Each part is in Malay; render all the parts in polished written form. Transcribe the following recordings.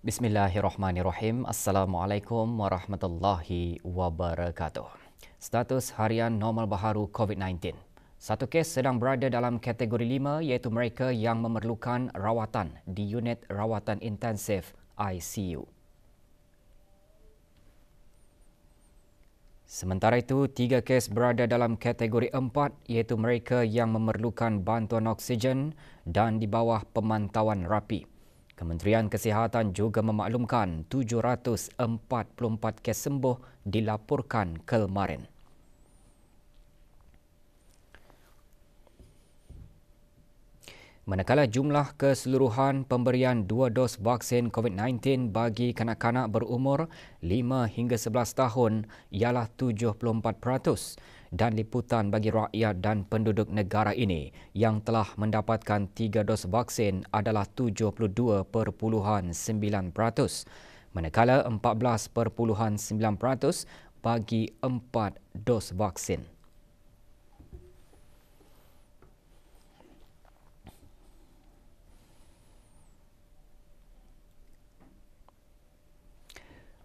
Bismillahirrahmanirrahim. Assalamualaikum warahmatullahi wabarakatuh. Status harian normal baharu COVID-19. Satu kes sedang berada dalam kategori 5 iaitu mereka yang memerlukan rawatan di unit rawatan intensif ICU. Sementara itu, 3 kes berada dalam kategori 4 iaitu mereka yang memerlukan bantuan oksigen dan di bawah pemantauan rapi. Kementerian Kesihatan juga memaklumkan 744 kes sembuh dilaporkan kemarin. Manakala jumlah keseluruhan pemberian 2 dos vaksin COVID-19 bagi kanak-kanak berumur 5 hingga 11 tahun ialah 74% dan liputan bagi rakyat dan penduduk negara ini yang telah mendapatkan 3 dos vaksin adalah 72.9%, manakala 14.9% bagi 4 dos vaksin.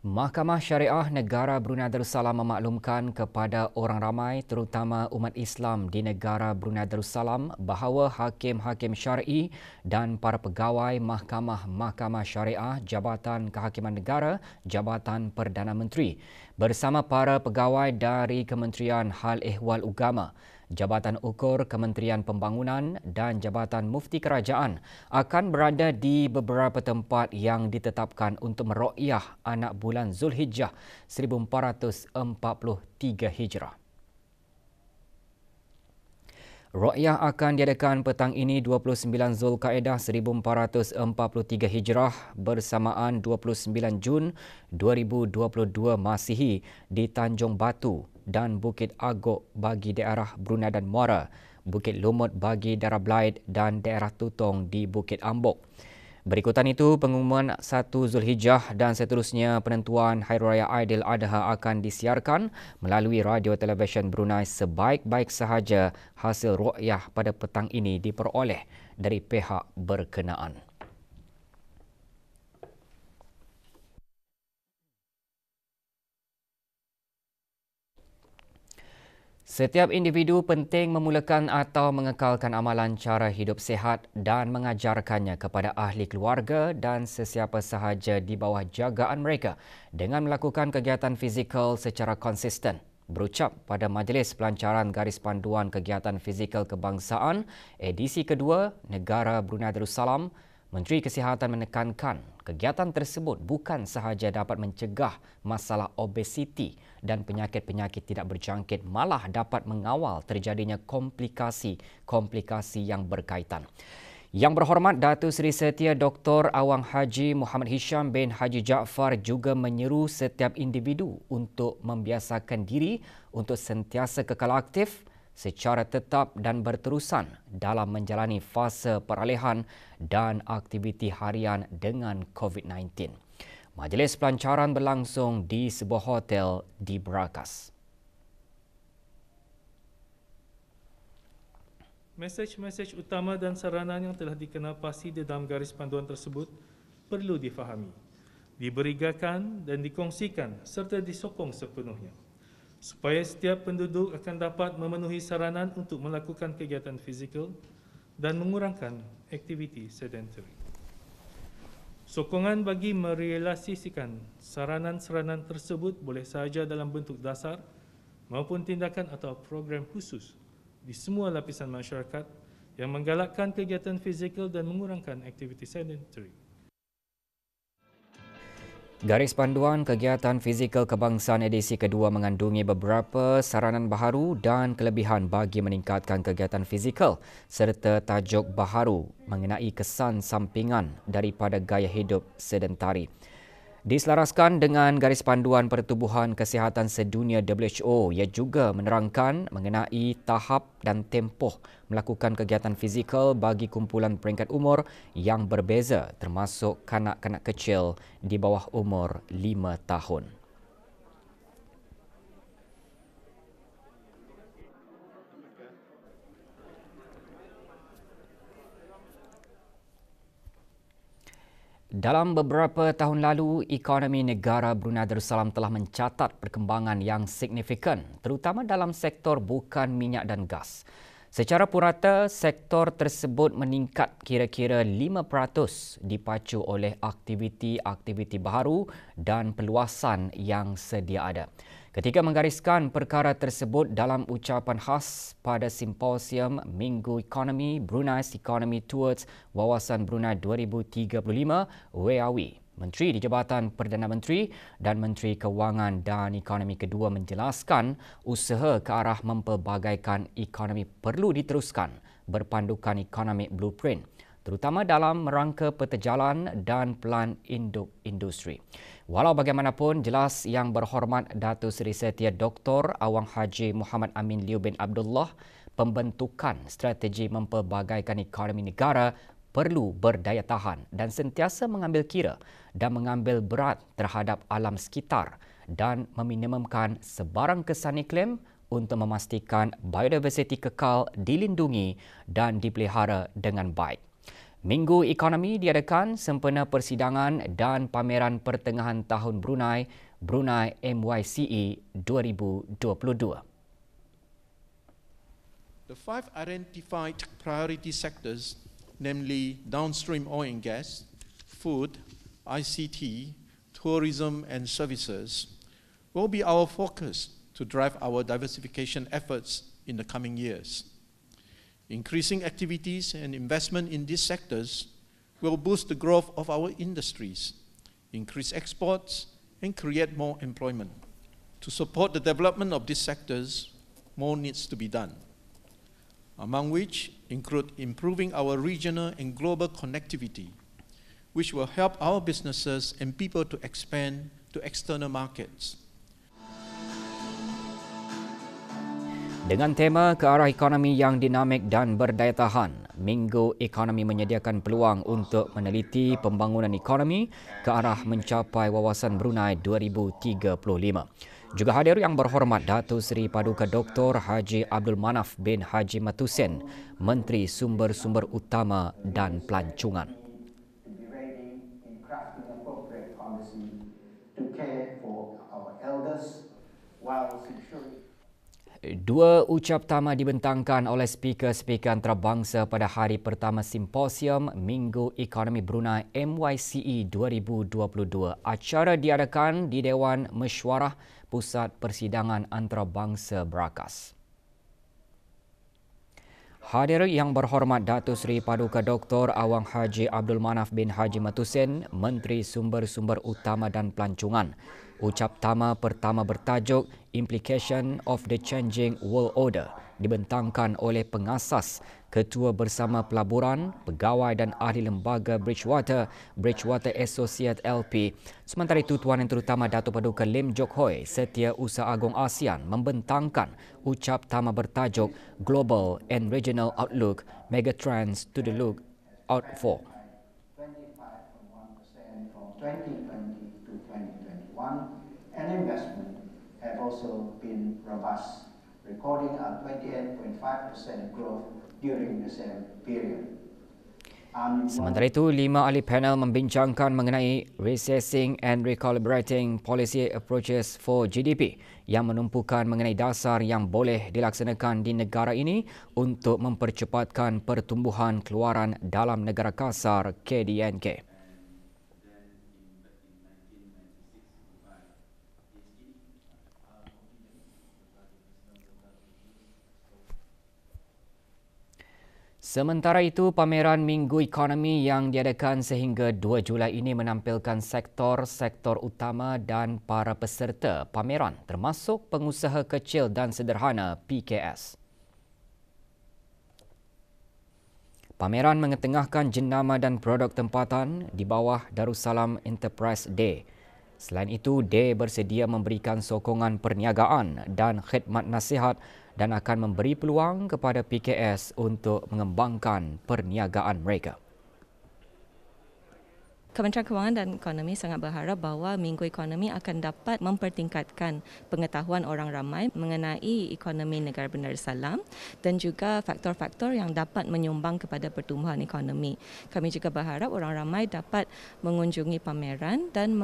Mahkamah Syariah Negara Brunei Darussalam memaklumkan kepada orang ramai terutama umat Islam di negara Brunei Darussalam bahawa hakim-hakim syar'i dan para pegawai Mahkamah Syariah Jabatan Kehakiman Negara Jabatan Perdana Menteri bersama para pegawai dari Kementerian Hal Ehwal Ugama, Jabatan Ukur Kementerian Pembangunan dan Jabatan Mufti Kerajaan akan berada di beberapa tempat yang ditetapkan untuk meruqyah anak bulan Zulhijjah 1443 Hijrah. Ruqyah akan diadakan petang ini 29 Zulkaedah 1443 Hijrah bersamaan 29 Jun 2022 Masihi di Tanjung Batu dan Bukit Agok bagi daerah Brunei dan Muara, Bukit Lumut bagi daerah Blaid dan daerah Tutong di Bukit Ambok. Berikutan itu, pengumuman 1 Zulhijjah dan seterusnya penentuan Hari Raya Aidil Adha akan disiarkan melalui radio televisyen Brunei sebaik-baik sahaja hasil ruqyah pada petang ini diperoleh dari pihak berkenaan. Setiap individu penting memulakan atau mengekalkan amalan cara hidup sihat dan mengajarkannya kepada ahli keluarga dan sesiapa sahaja di bawah jagaan mereka dengan melakukan kegiatan fizikal secara konsisten. Berucap pada Majlis Pelancaran Garis Panduan Kegiatan Fizikal Kebangsaan edisi kedua Negara Brunei Darussalam, Menteri Kesihatan menekankan kegiatan tersebut bukan sahaja dapat mencegah masalah obesiti dan penyakit-penyakit tidak berjangkit, malah dapat mengawal terjadinya komplikasi-komplikasi yang berkaitan. Yang berhormat Datuk Seri Setia Dr. Awang Haji Muhammad Hisham bin Haji Jaafar juga menyeru setiap individu untuk membiasakan diri untuk sentiasa kekal aktif secara tetap dan berterusan dalam menjalani fasa peralihan dan aktiviti harian dengan COVID-19. Majlis pelancaran berlangsung di sebuah hotel di Berakas. Mesej-mesej utama dan saranan yang telah dikenalpasti di dalam garis panduan tersebut perlu difahami, diberigakan dan dikongsikan serta disokong sepenuhnya, supaya setiap penduduk akan dapat memenuhi saranan untuk melakukan kegiatan fizikal dan mengurangkan aktiviti sedentari. Sokongan bagi merealisasikan saranan-saranan tersebut boleh sahaja dalam bentuk dasar maupun tindakan atau program khusus di semua lapisan masyarakat yang menggalakkan kegiatan fizikal dan mengurangkan aktiviti sedentari. Garis Panduan Kegiatan Fizikal Kebangsaan edisi kedua mengandungi beberapa saranan baharu dan kelebihan bagi meningkatkan kegiatan fizikal serta tajuk baharu mengenai kesan sampingan daripada gaya hidup sedentari. Diselaraskan dengan Garis Panduan Pertubuhan Kesihatan Sedunia WHO, ia juga menerangkan mengenai tahap dan tempoh melakukan kegiatan fizikal bagi kumpulan peringkat umur yang berbeza termasuk kanak-kanak kecil di bawah umur 5 tahun. Dalam beberapa tahun lalu, ekonomi negara Brunei Darussalam telah mencatat perkembangan yang signifikan, terutama dalam sektor bukan minyak dan gas. Secara purata, sektor tersebut meningkat kira-kira 5% dipacu oleh aktiviti-aktiviti baharu dan peluasan yang sedia ada. Ketika menggariskan perkara tersebut dalam ucapan khas pada Simposium Minggu Ekonomi Brunei's Economy Towards Wawasan Brunei 2035 WAWI, Menteri di Jabatan Perdana Menteri dan Menteri Kewangan dan Ekonomi kedua menjelaskan usaha ke arah mempelbagaikan ekonomi perlu diteruskan berpandukan Economic Blueprint, terutama dalam rangka peta jalan dan pelan induk industri. Walau bagaimanapun, jelas Yang Berhormat Datuk Seri Setia Dr. Awang Haji Muhammad Amin Liu bin Abdullah, pembentukan strategi mempelbagaikan ekonomi negara perlu berdaya tahan dan sentiasa mengambil kira dan mengambil berat terhadap alam sekitar dan meminimumkan sebarang kesan iklim untuk memastikan biodiversiti kekal dilindungi dan dipelihara dengan baik. Minggu Ekonomi diadakan sempena persidangan dan pameran pertengahan tahun Brunei, Brunei MYCE 2022. The 5 identified priority sectors, namely downstream oil and gas, food, ICT, tourism and services, will be our focus to drive our diversification efforts in the coming years. Increasing activities and investment in these sectors will boost the growth of our industries, increase exports, and create more employment. To support the development of these sectors, more needs to be done, among which include improving our regional and global connectivity, which will help our businesses and people to expand to external markets. Dengan tema ke arah ekonomi yang dinamik dan berdaya tahan, Minggu Ekonomi menyediakan peluang untuk meneliti pembangunan ekonomi ke arah mencapai wawasan Brunei 2035. Juga hadir Yang Berhormat Datuk Seri Paduka Dr. Haji Abdul Manaf bin Haji Matusen, Menteri Sumber-Sumber Utama dan Pelancongan. Dua ucap tama dibentangkan oleh speaker-speaker antarabangsa pada hari pertama Simposium Minggu Ekonomi Brunei MYCE 2022. Acara diadakan di Dewan Mesyuarah Pusat Persidangan Antarabangsa Berakas. Hadir Yang Berhormat Datuk Seri Paduka Dr. Awang Haji Abdul Manaf bin Haji Matusen, Menteri Sumber-Sumber Utama dan Pelancongan. Ucap tama pertama bertajuk Implication of the Changing World Order dibentangkan oleh pengasas, Ketua Bersama Pelaburan, Pegawai dan Ahli Lembaga Bridgewater Associate LP. Sementara itu, Tuan Yang Terutama Datuk Paduka Lim Jock Hoi, Setiausaha Agong ASEAN, membentangkan ucap tama bertajuk Global and Regional Outlook, Megatrends to the Look Out For. 25.1% from 2020 to 2021, and investment have also been robust, recording a 28.5% growth during the same period. Sementara itu, 5 ahli panel membincangkan mengenai Reassessing and Recalibrating Policy Approaches for GDP yang menumpukan mengenai dasar yang boleh dilaksanakan di negara ini untuk mempercepatkan pertumbuhan keluaran dalam negara kasar KDNK. Sementara itu, pameran Minggu Ekonomi yang diadakan sehingga 2 Julai ini menampilkan sektor-sektor utama dan para peserta pameran termasuk pengusaha kecil dan sederhana PKS. Pameran mengetengahkan jenama dan produk tempatan di bawah Darussalam Enterprise Day. Selain itu, Day bersedia memberikan sokongan perniagaan dan khidmat nasihat dan akan memberi peluang kepada PKS untuk mengembangkan perniagaan mereka. Kementerian Kewangan dan Ekonomi sangat berharap bahawa Minggu Ekonomi akan dapat mempertingkatkan pengetahuan orang ramai mengenai ekonomi negara Darussalam dan juga faktor-faktor yang dapat menyumbang kepada pertumbuhan ekonomi. Kami juga berharap orang ramai dapat mengunjungi pameran dan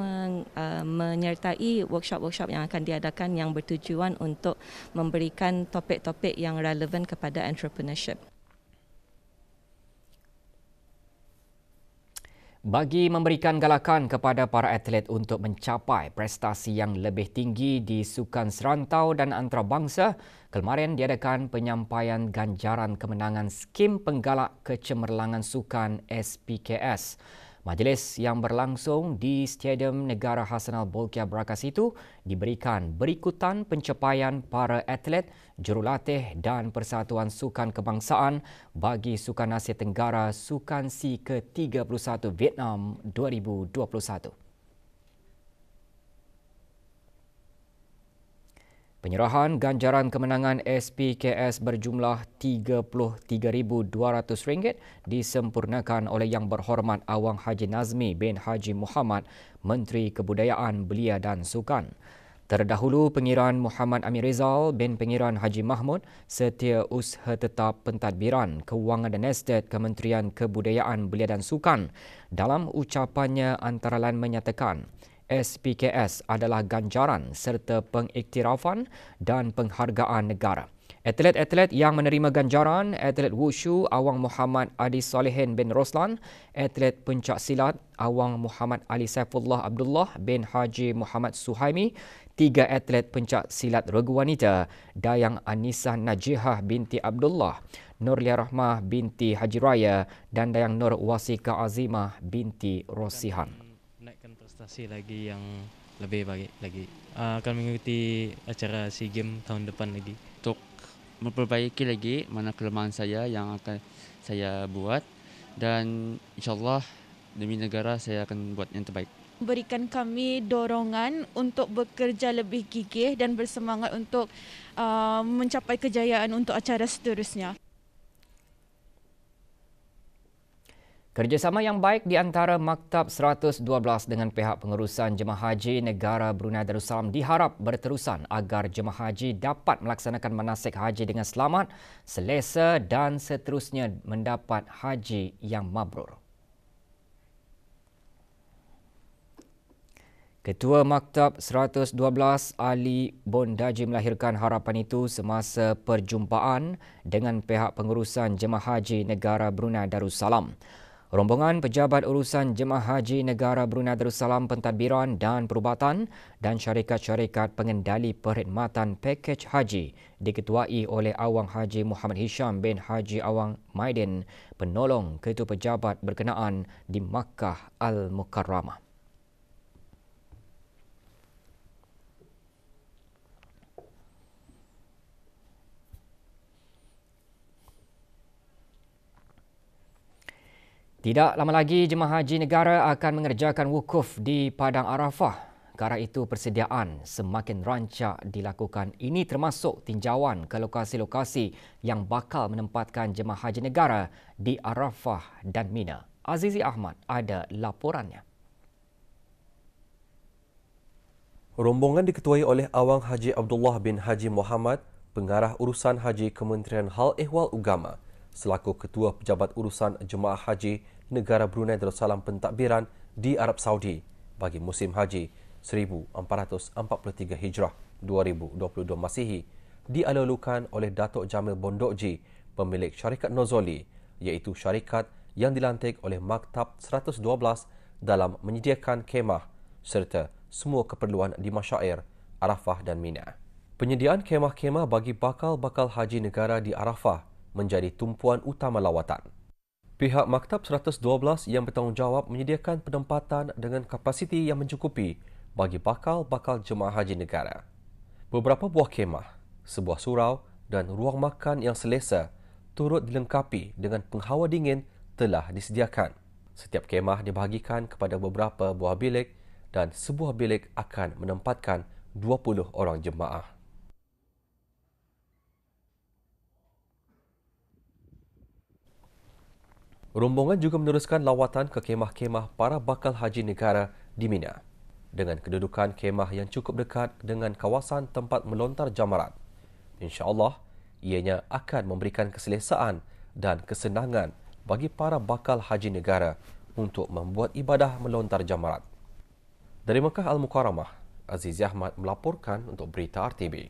menyertai workshop-workshop yang akan diadakan yang bertujuan untuk memberikan topik-topik yang relevan kepada entrepreneurship. Bagi memberikan galakan kepada para atlet untuk mencapai prestasi yang lebih tinggi di sukan serantau dan antarabangsa, kemarin diadakan penyampaian ganjaran kemenangan skim penggalak kecemerlangan sukan SPKS. Majlis yang berlangsung di Stadium Negara Hassanal Bolkiah Berakas itu diberikan berikutan pencapaian para atlet, jurulatih dan Persatuan Sukan Kebangsaan bagi Sukan Asia Tenggara Sukan SEA ke-31 Vietnam 2021. Penyerahan ganjaran kemenangan SPKS berjumlah RM33,200 disempurnakan oleh Yang Berhormat Awang Haji Nazmi bin Haji Muhammad, Menteri Kebudayaan, Belia dan Sukan. Terdahulu, Pengiran Muhammad Amir Rizal bin Pengiran Haji Mahmud, Setiausaha Tetap Pentadbiran Kewangan dan Estet Kementerian Kebudayaan, Belia dan Sukan, dalam ucapannya antara lain menyatakan SPKS adalah ganjaran serta pengiktirafan dan penghargaan negara. Atlet-atlet yang menerima ganjaran, atlet wushu Awang Muhammad Adi Salihin bin Roslan, atlet pencak silat Awang Muhammad Ali Saifullah Abdullah bin Haji Muhammad Suhaimi, 3 atlet pencak silat regu wanita Dayang Anissa Najihah binti Abdullah, Nurlia Rahmah binti Haji Raya dan Dayang Nur Wasika Azimah binti Rosihan. Naikkan prestasi lagi yang lebih baik lagi. Akan mengikuti acara SEA Games tahun depan lagi. Untuk memperbaiki lagi mana kelemahan saya yang akan saya buat dan insyaAllah demi negara saya akan buat yang terbaik. Berikan kami dorongan untuk bekerja lebih gigih dan bersemangat untuk mencapai kejayaan untuk acara seterusnya. Kerjasama yang baik di antara Maktab 112 dengan pihak pengurusan Jemaah Haji Negara Brunei Darussalam diharap berterusan agar jemaah haji dapat melaksanakan manasik haji dengan selamat, selesa dan seterusnya mendapat haji yang mabrur. Ketua Maktab 112 Ali Bondaji melahirkan harapan itu semasa perjumpaan dengan pihak pengurusan Jemaah Haji Negara Brunei Darussalam. Rombongan pejabat urusan Jemaah Haji Negara Brunei Darussalam Pentadbiran dan Perubatan dan syarikat-syarikat pengendali perkhidmatan pakej haji diketuai oleh Awang Haji Muhammad Hisham bin Haji Awang Maidin, penolong ketua pejabat berkenaan di Makkah Al-Mukarramah. Tidak lama lagi, jemaah haji negara akan mengerjakan wukuf di Padang Arafah. Kerana itu, persediaan semakin rancak dilakukan. Ini termasuk tinjauan ke lokasi-lokasi yang bakal menempatkan jemaah haji negara di Arafah dan Mina. Azizi Ahmad ada laporannya. Rombongan diketuai oleh Awang Haji Abdullah bin Haji Muhammad, Pengarah Urusan Haji Kementerian Hal Ehwal Ugama, selaku Ketua Pejabat Urusan Jemaah Haji Negara Brunei Darussalam Pentadbiran di Arab Saudi bagi musim haji 1443 Hijrah 2022 Masihi dialulukan oleh Datuk Jamil Bondokji, pemilik syarikat Nozoli, iaitu syarikat yang dilantik oleh Maktab 112 dalam menyediakan kemah serta semua keperluan di Masyair, Arafah dan Mina. Penyediaan kemah-kemah bagi bakal-bakal haji negara di Arafah menjadi tumpuan utama lawatan. Pihak Maktab 112 yang bertanggungjawab menyediakan penempatan dengan kapasiti yang mencukupi bagi bakal-bakal jemaah haji negara. Beberapa buah kemah, sebuah surau dan ruang makan yang selesa turut dilengkapi dengan penghawa dingin telah disediakan. Setiap kemah dibahagikan kepada beberapa buah bilik dan sebuah bilik akan menempatkan 20 orang jemaah. Rombongan juga meneruskan lawatan ke kemah-kemah para bakal haji negara di Mina dengan kedudukan kemah yang cukup dekat dengan kawasan tempat melontar jamarat. InsyaAllah, ianya akan memberikan keselesaan dan kesenangan bagi para bakal haji negara untuk membuat ibadah melontar jamarat. Dari Mekah Al-Mukarramah, Azizi Ahmad melaporkan untuk Berita RTB.